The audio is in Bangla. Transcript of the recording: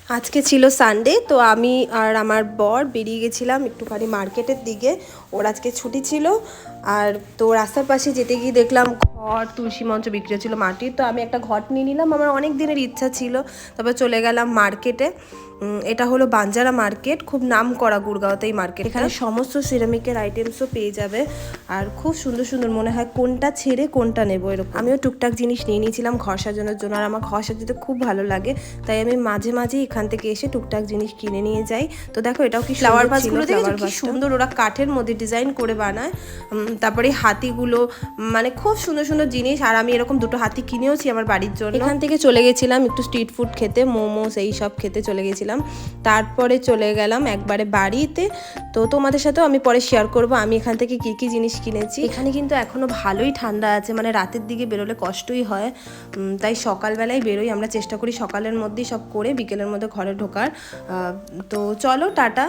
আজকে ছিল সানডে, তো আমি আর আমার বর বেরিয়ে গেছিলাম একটুখানি মার্কেটের দিকে। ওর আজকে ছুটি ছিল। আর তো রাস্তার পাশে যেতে গিয়ে দেখলাম ঘট, তুলসী মঞ্চ বিক্রি হচ্ছিল মাটির। তো আমি একটা ঘট নিয়ে নিলাম, আমার অনেক দিনের ইচ্ছা ছিল। তারপর চলে গেলাম মার্কেটে। এটা হলো বাঞ্জারা মার্কেট, খুব নাম করা গুড়গাঁওতে এই মার্কেট। এখানে সমস্ত সিরামিকের আইটেমসও পেয়ে যাবে, আর খুব সুন্দর সুন্দর, মনে হয় কোনটা ছেড়ে কোনটা নেবো এরকম। আমিও টুকটাক জিনিস নিয়ে নিয়েছিলাম ঘর সাজানোর জন্য, আর আমার ঘর সাজাতে খুব ভালো লাগে, তাই আমি মাঝে মাঝে এখান থেকে এসে টুকটাক জিনিস কিনে নিয়ে যাই। তো দেখো এটাও কি ফ্লাওয়ার ভাসগুলো দেখো কি সুন্দর, ওরা কাঠের মধ্যে ডিজাইন করে বানায়। তারপরে হাতিগুলো, মানে খুব সুন্দর সুন্দর জিনিস। আর আমি এরকম দুটো হাতি কিনেওছি আমার বাড়ির জন্য। এখান থেকে চলে গেছিলাম একটু স্ট্রিট ফুড খেতে, মোমোস এই সব খেতে চলে গেছিলাম। তারপরে চলে গেলাম একবারে বাড়িতে। তো তোমাদের সাথেও আমি পরে শেয়ার করব আমি এখান থেকে কি কি জিনিস কিনেছি। এখানে কিন্তু এখনো ভালোই ঠান্ডা আছে, মানে রাতের দিকে বেরোলে কষ্টই হয়, তাই সকালবেলায় বেরোই। আমরা চেষ্টা করি সকালের মধ্যেই সব করে বিকেলের মধ্যে ঘরে ঢোকার। তো চলো টাটা।